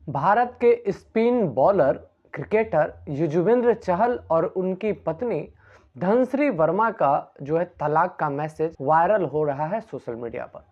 भारत के spin bowler cricketer Yuzvendra Chahal और उनकी पत्नी धनश्री वर्मा का जो है तलाक का मैसेज वायरल हो रहा है सोशल मीडिया पर।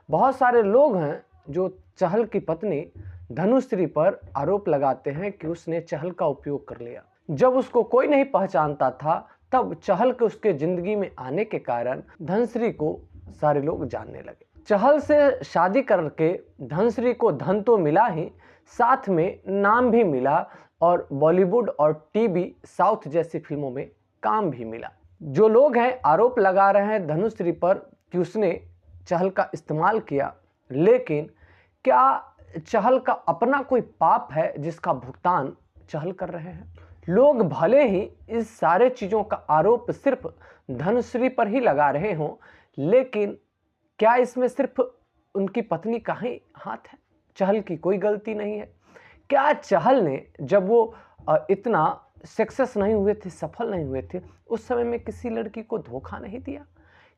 बहुत सारे लोग हैं जो चहल की पत्नी धनुश्री पर आरोप लगाते हैं कि उसने चहल का उपयोग कर लिया। जब उसको कोई नहीं पहचानता था तब चहल के उसके जिंदगी में आने के कारण धनश्री को सारे लोग जानने लगे। चहल से शादी करके धनश्री को धन तो मिला ही, साथ में नाम भी मिला और बॉलीवुड और टीवी साउथ जैसी फिल्मों में काम भी मिला। जो लोग हैं आरोप लगा रहे हैं धनुश्री पर कि उसने चहल का इस्तेमाल किया, लेकिन क्या चहल का अपना कोई पाप है जिसका भुगतान चहल कर रहे हैं? लोग भले ही इस सारे चीज़ों का आरोप सिर्फ धनुश्री पर ही लगा रहे हों, लेकिन क्या इसमें सिर्फ उनकी पत्नी का ही हाथ है? चहल की कोई गलती नहीं है? क्या चहल ने जब वो इतना सक्सेस नहीं हुए थे, सफल नहीं हुए थे, उस समय में किसी लड़की को धोखा नहीं दिया?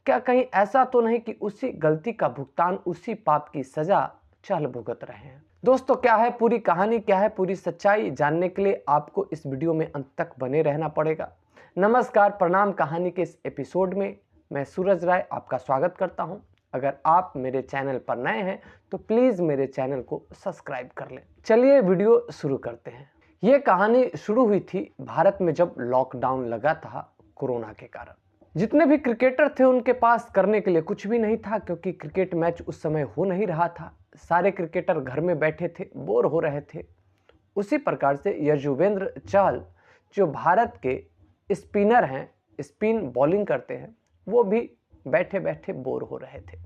क्या कहीं ऐसा तो नहीं कि उसी गलती का भुगतान, उसी पाप की सजा चहल भुगत रहे हैं? दोस्तों, क्या है पूरी कहानी, क्या है पूरी सच्चाई, जानने के लिए आपको इस वीडियो में अंत तक बने रहना पड़ेगा। नमस्कार, प्रणाम। कहानी के इस एपिसोड में मैं सूरज राय आपका स्वागत करता हूं। अगर आप मेरे चैनल पर नए हैं तो प्लीज़ मेरे चैनल को सब्सक्राइब कर लें। चलिए वीडियो शुरू करते हैं। ये कहानी शुरू हुई थी भारत में जब लॉकडाउन लगा था कोरोना के कारण। जितने भी क्रिकेटर थे उनके पास करने के लिए कुछ भी नहीं था, क्योंकि क्रिकेट मैच उस समय हो नहीं रहा था। सारे क्रिकेटर घर में बैठे थे, बोर हो रहे थे। उसी प्रकार से युजवेंद्र चहल जो भारत के स्पिनर हैं, स्पिन बॉलिंग करते हैं, वो भी बैठे बैठे बोर हो रहे थे।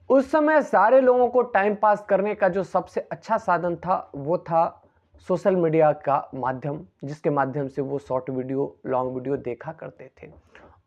उस समय सारे लोगों को टाइम पास करने का जो सबसे अच्छा साधन था वो था सोशल मीडिया का माध्यम, जिसके माध्यम से वो शॉर्ट वीडियो, लॉन्ग वीडियो देखा करते थे।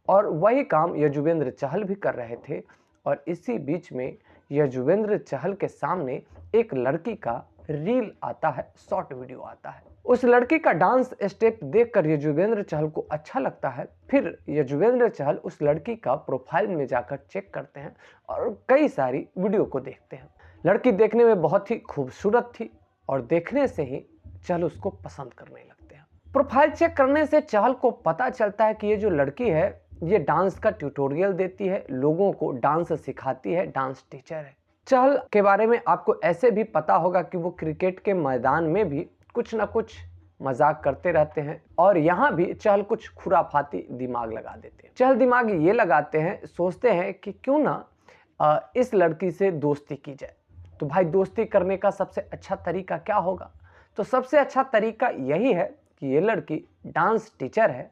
और वही काम युजवेंद्र चहल भी कर रहे थे। और इसी बीच में युजवेंद्र चहल के सामने एक लड़की का रील आता है, शॉर्ट वीडियो आता है। उस लड़की का डांस स्टेप देखकर युजवेंद्र चहल को अच्छा लगता है। फिर युजवेंद्र चहल उस लड़की का प्रोफाइल में जाकर चेक करते हैं और कई सारी वीडियो को देखते हैं। लड़की देखने में बहुत ही खूबसूरत थी और देखने से ही चहल उसको पसंद करने लगते हैं। प्रोफाइल चेक करने से चहल को पता चलता है कि ये जो लड़की है ये डांस का ट्यूटोरियल देती है, लोगों को डांस सिखाती है, डांस टीचर है। चहल के बारे में आपको ऐसे भी पता होगा कि वो क्रिकेट के मैदान में भी कुछ ना कुछ मजाक करते रहते हैं और यहाँ भी चहल कुछ खुराफाती दिमाग लगा देते हैं। चहल दिमाग ये लगाते हैं, सोचते हैं कि क्यों ना इस लड़की से दोस्ती की जाए। तो भाई, दोस्ती करने का सबसे अच्छा तरीका क्या होगा? तो सबसे अच्छा तरीका यही है कि ये लड़की डांस टीचर है,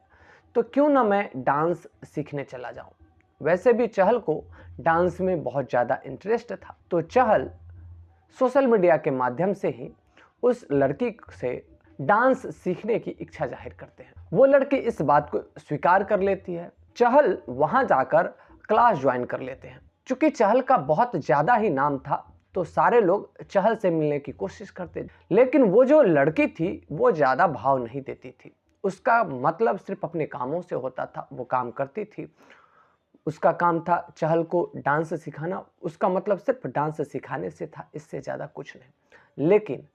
तो क्यों ना मैं डांस सीखने चला जाऊं। वैसे भी चहल को डांस में बहुत ज़्यादा इंटरेस्ट था, तो चहल सोशल मीडिया के माध्यम से ही उस लड़की से डांस सीखने की इच्छा जाहिर करते हैं। वो लड़की इस बात को स्वीकार कर लेती है। चहल वहां जाकर क्लास ज्वाइन कर लेते हैं। चूंकि चहल का बहुत ज़्यादा ही नाम था तो सारे लोग चहल से मिलने की कोशिश करते, लेकिन वो जो लड़की थी वो ज़्यादा भाव नहीं देती थी। उसका मतलब सिर्फ अपने कामों से होता था, वो काम करती थी। उसका काम था चहल को डांस सिखाना, उसका मतलब सिर्फ डांस सिखाने से था, इससे ज़्यादा कुछ नहीं। लेकिन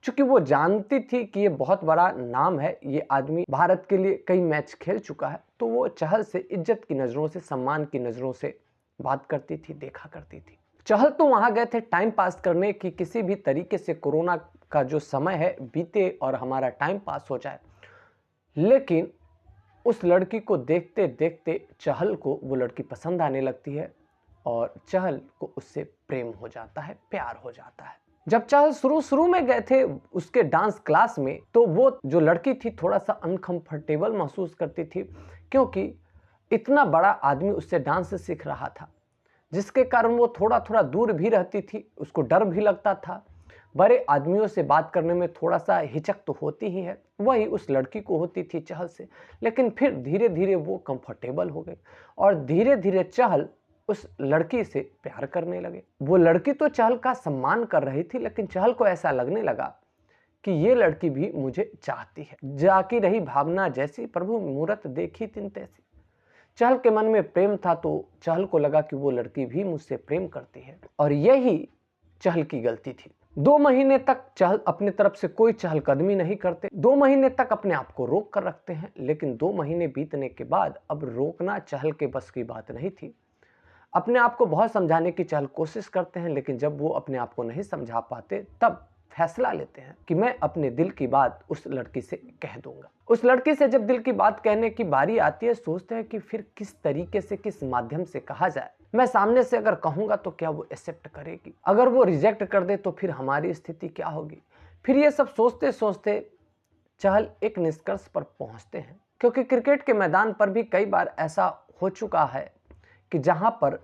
चूंकि वो जानती थी कि ये बहुत बड़ा नाम है, ये आदमी भारत के लिए कई मैच खेल चुका है, तो वो चहल से इज्जत की नज़रों से, सम्मान की नज़रों से बात करती थी, देखा करती थी। चहल तो वहाँ गए थे टाइम पास करने की, किसी भी तरीके से कोरोना का जो समय है बीते और हमारा टाइम पास हो जाए। लेकिन उस लड़की को देखते देखते चहल को वो लड़की पसंद आने लगती है और चहल को उससे प्रेम हो जाता है, प्यार हो जाता है। जब चहल शुरू में गए थे उसके डांस क्लास में, तो वो जो लड़की थी थोड़ा सा अनकंफर्टेबल महसूस करती थी, क्योंकि इतना बड़ा आदमी उससे डांस सीख रहा था, जिसके कारण वो थोड़ा थोड़ा दूर भी रहती थी। उसको डर भी लगता था। बड़े आदमियों से बात करने में थोड़ा सा हिचक तो होती ही है, वही उस लड़की को होती थी चहल से। लेकिन फिर धीरे धीरे वो कंफर्टेबल हो गई और धीरे धीरे चहल उस लड़की से प्यार करने लगे। वो लड़की तो चहल का सम्मान कर रही थी, लेकिन चहल को ऐसा लगने लगा कि ये लड़की भी मुझे चाहती है। जाकी रही भावना जैसी, प्रभु मूरत देखी तिन तैसी। चहल के मन में प्रेम था, तो चहल को लगा कि वो लड़की भी मुझसे प्रेम करती है, और यही चहल की गलती थी। 2 महीने तक चहल अपनी तरफ से कोई चहलकदमी नहीं करते, 2 महीने तक अपने आप को रोक कर रखते हैं। लेकिन 2 महीने बीतने के बाद अब रोकना चहल के बस की बात नहीं थी। अपने आप को बहुत समझाने की चहल कोशिश करते हैं, लेकिन जब वो अपने आप को नहीं समझा पाते तब फैसला लेते हैं कि मैं अपने दिल की बात उस लड़की से कह दूंगा। उस लड़की से जब दिल की बात कहने की बारी आती है, सोचते हैं कि फिर किस तरीके से, किस माध्यम से कहा जाए। मैं सामने से अगर कहूंगा तो क्या वो एक्सेप्ट करेगी? अगर वो रिजेक्ट कर दे तो फिर हमारी स्थिति क्या होगी? फिर ये सब सोचते सोचते चहल एक निष्कर्ष पर पहुंचते हैं, क्योंकि क्रिकेट के मैदान पर भी कई बार ऐसा हो चुका है कि जहां पर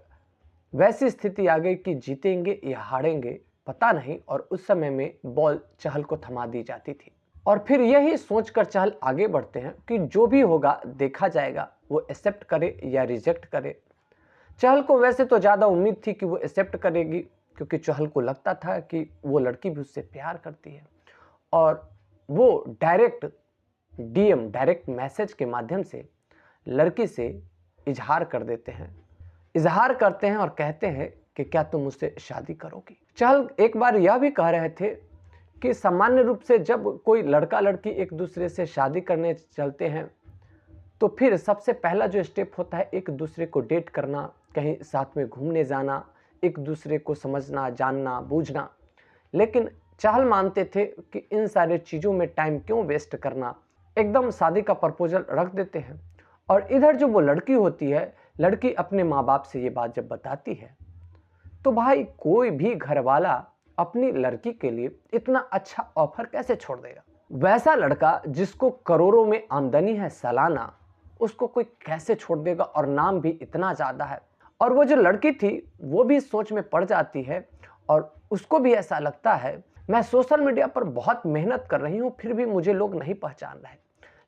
वैसी स्थिति आ गई कि जीतेंगे या हारेंगे पता नहीं, और उस समय में बॉल चहल को थमा दी जाती थी। और फिर यही सोचकर चहल आगे बढ़ते हैं कि जो भी होगा देखा जाएगा, वो एक्सेप्ट करे या रिजेक्ट करे। चहल को वैसे तो ज़्यादा उम्मीद थी कि वो एक्सेप्ट करेगी, क्योंकि चहल को लगता था कि वो लड़की भी उससे प्यार करती है, और वो डायरेक्ट डीएम, डायरेक्ट मैसेज के माध्यम से लड़की से इजहार कर देते हैं, इजहार करते हैं और कहते हैं कि क्या तुम मुझसे शादी करोगी? चहल एक बार यह भी कह रहे थे कि सामान्य रूप से जब कोई लड़का लड़की एक दूसरे से शादी करने चलते हैं तो फिर सबसे पहला जो स्टेप होता है एक दूसरे को डेट करना, कहीं साथ में घूमने जाना, एक दूसरे को समझना, जानना, बूझना। लेकिन चहल मानते थे कि इन सारे चीज़ों में टाइम क्यों वेस्ट करना, एकदम शादी का प्रपोजल रख देते हैं। और इधर जो वो लड़की होती है, लड़की अपने माँ बाप से ये बात जब बताती है तो भाई कोई भी घर वाला अपनी लड़की के लिए इतना अच्छा ऑफर कैसे छोड़ देगा? वैसा लड़का जिसको करोड़ों में आमदनी है सालाना, उसको कोई कैसे छोड़ देगा? और नाम भी इतना ज़्यादा है। और वो जो लड़की थी वो भी सोच में पड़ जाती है, और उसको भी ऐसा लगता है मैं सोशल मीडिया पर बहुत मेहनत कर रही हूँ फिर भी मुझे लोग नहीं पहचान रहे,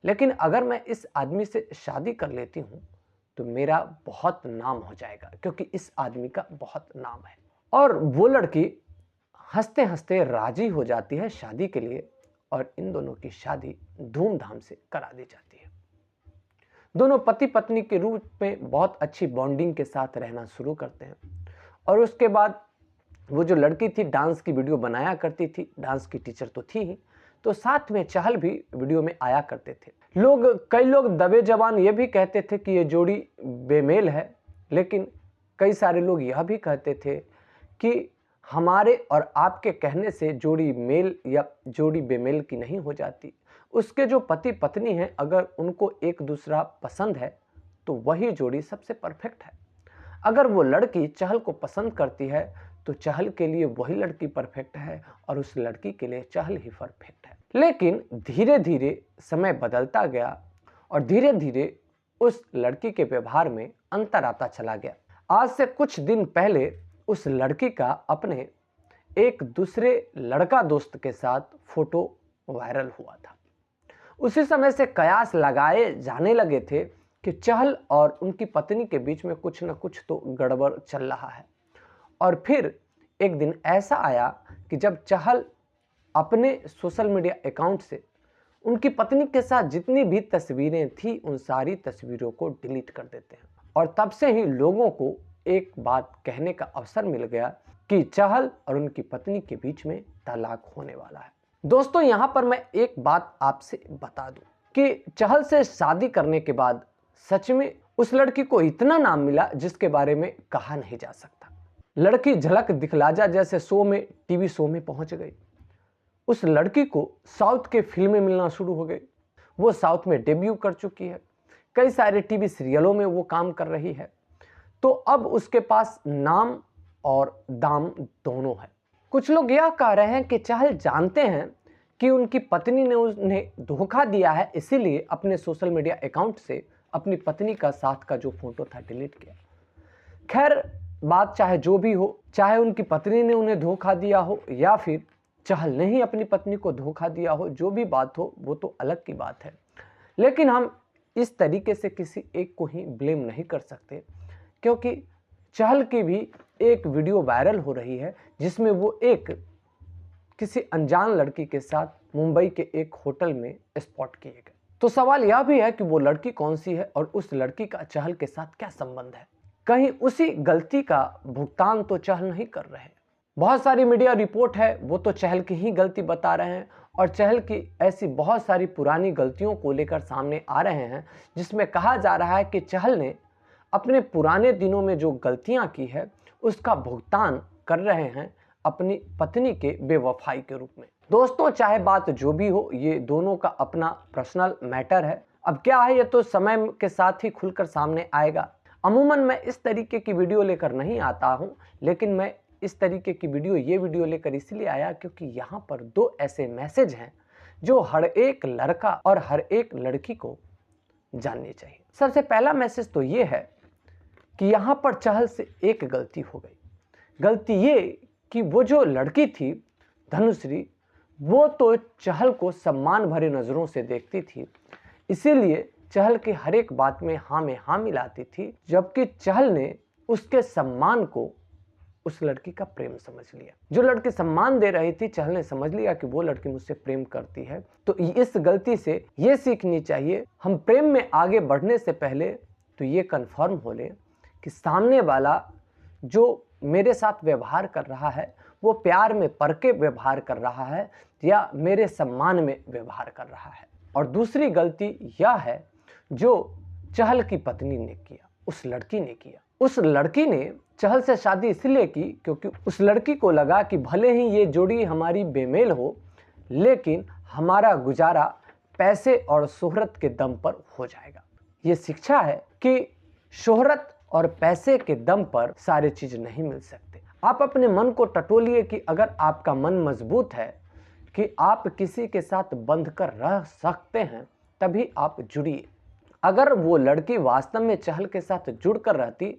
लेकिन अगर मैं इस आदमी से शादी कर लेती हूँ तो मेरा बहुत नाम हो जाएगा, क्योंकि इस आदमी का बहुत नाम है। और वो लड़की हंसते हंसते राजी हो जाती है शादी के लिए, और इन दोनों की शादी धूमधाम से करा दी जाती है। दोनों पति पत्नी के रूप में बहुत अच्छी बॉन्डिंग के साथ रहना शुरू करते हैं। और उसके बाद वो जो लड़की थी डांस की वीडियो बनाया करती थी, डांस की टीचर तो थी ही, तो साथ में चहल भी वीडियो में आया करते थे। कई लोग दबे जवान ये भी कहते थे कि ये जोड़ी बेमेल है, लेकिन कई सारे लोग यह भी कहते थे कि हमारे और आपके कहने से जोड़ी मेल या जोड़ी बेमेल की नहीं हो जाती। उसके जो पति पत्नी हैं, अगर उनको एक दूसरा पसंद है तो वही जोड़ी सबसे परफेक्ट है। अगर वो लड़की चहल को पसंद करती है तो चहल के लिए वही लड़की परफेक्ट है, और उस लड़की के लिए चहल ही परफेक्ट है। लेकिन धीरे धीरे समय बदलता गया, और धीरे धीरे उस लड़की के व्यवहार में अंतर आता चला गया। आज से कुछ दिन पहले उस लड़की का अपने एक दूसरे लड़का दोस्त के साथ फोटो वायरल हुआ था। उसी समय से कयास लगाए जाने लगे थे कि चहल और उनकी पत्नी के बीच में कुछ न कुछ तो गड़बड़ चल रहा है। और फिर एक दिन ऐसा आया कि जब चहल अपने सोशल मीडिया अकाउंट से उनकी पत्नी के साथ जितनी भी तस्वीरें थी उन सारी तस्वीरों को डिलीट कर देते हैं। और तब से ही लोगों को एक बात कहने का अवसर मिल गया कि चहल और उनकी पत्नी के बीच में तलाक होने वाला है। दोस्तों, यहाँ पर मैं एक बात आपसे बता दूं कि चहल से शादी करने के बाद सच में उस लड़की को इतना नाम मिला जिसके बारे में कहा नहीं जा सकता। लड़की झलक दिखला जा जैसे शो में, टीवी शो में पहुंच गई। उस लड़की को साउथ के फिल्में मिलना शुरू हो गई। वो साउथ में डेब्यू कर चुकी है, कई सारे टीवी सीरियलों में वो काम कर रही है। तो अब उसके पास नाम और दाम दोनों है। कुछ लोग यह कह रहे हैं कि चहल जानते हैं कि उनकी पत्नी ने उन्हें धोखा दिया है, इसीलिए अपने सोशल मीडिया अकाउंट से अपनी पत्नी का साथ का जो फोटो था डिलीट किया। खैर, बात चाहे जो भी हो, चाहे उनकी पत्नी ने उन्हें धोखा दिया हो या फिर चहल ने ही अपनी पत्नी को धोखा दिया हो, जो भी बात हो वो तो अलग की बात है। लेकिन हम इस तरीके से किसी एक को ही ब्लेम नहीं कर सकते, क्योंकि चहल की भी एक वीडियो वायरल हो रही है जिसमें वो किसी अनजान लड़की के साथ मुंबई के एक होटल में स्पॉट किए गए। तो सवाल यह भी है कि वो लड़की कौन सी है और उस लड़की का चहल के साथ क्या संबंध है? कहीं उसी गलती का भुगतान तो चहल नहीं कर रहे हैं। बहुत सारी मीडिया रिपोर्ट है वो तो चहल की ही गलती बता रहे हैं और चहल की ऐसी बहुत सारी पुरानी गलतियों को लेकर सामने आ रहे हैं जिसमें कहा जा रहा है कि चहल ने अपने पुराने दिनों में जो गलतियां की है उसका भुगतान कर रहे हैं अपनी पत्नी के बेवफाई के रूप में। दोस्तों, चाहे बात जो भी हो, ये दोनों का अपना पर्सनल मैटर है। अब क्या है, ये तो समय के साथ ही खुलकर सामने आएगा। अमूमन मैं इस तरीके की वीडियो लेकर नहीं आता हूं, लेकिन मैं इस तरीके की ये वीडियो लेकर इसलिए आया क्योंकि यहाँ पर दो ऐसे मैसेज हैं जो हर एक लड़का और हर एक लड़की को जाननी चाहिए। सबसे पहला मैसेज तो ये है कि यहाँ पर चहल से एक गलती हो गई। गलती ये कि वो जो लड़की थी धनुश्री, वो तो चहल को सम्मान भरे नज़रों से देखती थी, इसीलिए चहल की हर एक बात में हाँ मिलाती थी, जबकि चहल ने उसके सम्मान को उस लड़की का प्रेम समझ लिया। जो लड़की सम्मान दे रही थी, चहल ने समझ लिया कि वो लड़की मुझसे प्रेम करती है। तो इस गलती से ये सीखनी चाहिए, हम प्रेम में आगे बढ़ने से पहले तो ये कन्फर्म हो लें कि सामने वाला जो मेरे साथ व्यवहार कर रहा है वो प्यार में पड़ के व्यवहार कर रहा है या मेरे सम्मान में व्यवहार कर रहा है। और दूसरी गलती यह है जो चहल की पत्नी ने किया, उस लड़की ने किया। उस लड़की ने चहल से शादी इसलिए की क्योंकि उस लड़की को लगा कि भले ही ये जोड़ी हमारी बेमेल हो, लेकिन हमारा गुजारा पैसे और शोहरत के दम पर हो जाएगा। ये शिक्षा है कि शोहरत और पैसे के दम पर सारी चीज नहीं मिल सकते। आप अपने मन को टटोलिए कि अगर आपका मन मजबूत है कि आप किसी के साथ बंध कर रह सकते हैं, तभी आप जुड़िए। अगर वो लड़की वास्तव में चहल के साथ जुड़ कर रहती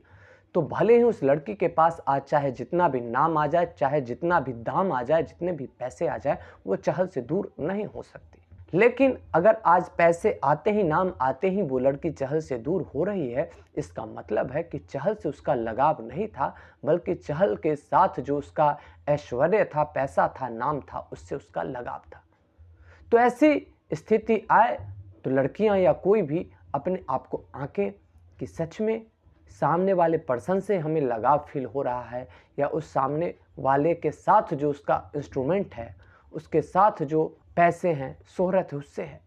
तो भले ही उस लड़की के पास आज चाहे जितना भी नाम आ जाए, चाहे जितना भी दाम आ जाए, जितने भी पैसे आ जाए, वो चहल से दूर नहीं हो सकती। लेकिन अगर आज पैसे आते ही, नाम आते ही वो लड़की चहल से दूर हो रही है, इसका मतलब है कि चहल से उसका लगाव नहीं था, बल्कि चहल के साथ जो उसका ऐश्वर्य था, पैसा था, नाम था, उससे उसका लगाव था। तो ऐसी स्थिति आए तो लड़कियां या कोई भी अपने आप को आंकें कि सच में सामने वाले पर्सन से हमें लगाव फील हो रहा है या उस सामने वाले के साथ जो उसका इंस्ट्रूमेंट है, उसके साथ जो पैसे हैं, शोहरत है, उससे है।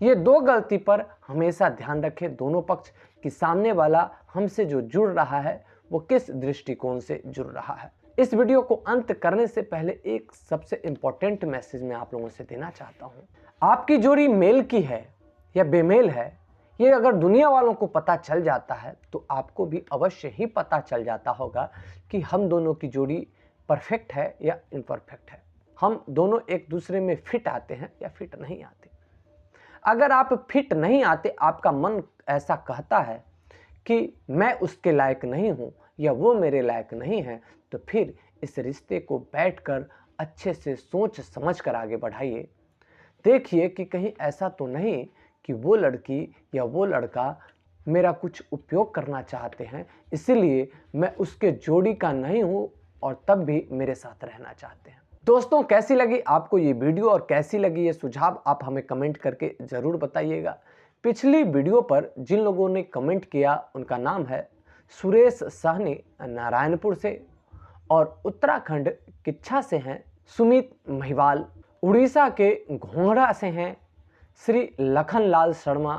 ये दो गलती पर हमेशा ध्यान रखें दोनों पक्ष कि सामने वाला हमसे जो जुड़ रहा है वो किस दृष्टिकोण से जुड़ रहा है। इस वीडियो को अंत करने से पहले एक सबसे इंपॉर्टेंट मैसेज मैं आप लोगों से देना चाहता हूँ। आपकी जोड़ी मेल की है या बेमेल है, ये अगर दुनिया वालों को पता चल जाता है तो आपको भी अवश्य ही पता चल जाता होगा कि हम दोनों की जोड़ी परफेक्ट है या इम्परफेक्ट है, हम दोनों एक दूसरे में फिट आते हैं या फिट नहीं आते। अगर आप फिट नहीं आते, आपका मन ऐसा कहता है कि मैं उसके लायक नहीं हूं या वो मेरे लायक नहीं है, तो फिर इस रिश्ते को बैठकर अच्छे से सोच समझ कर आगे बढ़ाइए। देखिए कि कहीं ऐसा तो नहीं कि वो लड़की या वो लड़का मेरा कुछ उपयोग करना चाहते हैं, इसीलिए मैं उसके जोड़ी का नहीं हूं और तब भी मेरे साथ रहना चाहते हैं। दोस्तों, कैसी लगी आपको ये वीडियो और कैसी लगी ये सुझाव, आप हमें कमेंट करके ज़रूर बताइएगा। पिछली वीडियो पर जिन लोगों ने कमेंट किया उनका नाम है सुरेश साहनी नारायणपुर से, और उत्तराखंड किच्छा से हैं सुमित महिवाल, उड़ीसा के घोंघरा से हैं श्री लखनलाल शर्मा।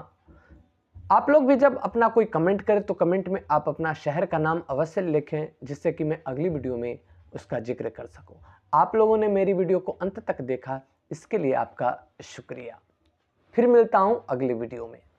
आप लोग भी जब अपना कोई कमेंट करें तो कमेंट में आप अपना शहर का नाम अवश्य लिखें, जिससे कि मैं अगली वीडियो में उसका जिक्र कर सकूं। आप लोगों ने मेरी वीडियो को अंत तक देखा, इसके लिए आपका शुक्रिया। फिर मिलता हूं अगली वीडियो में।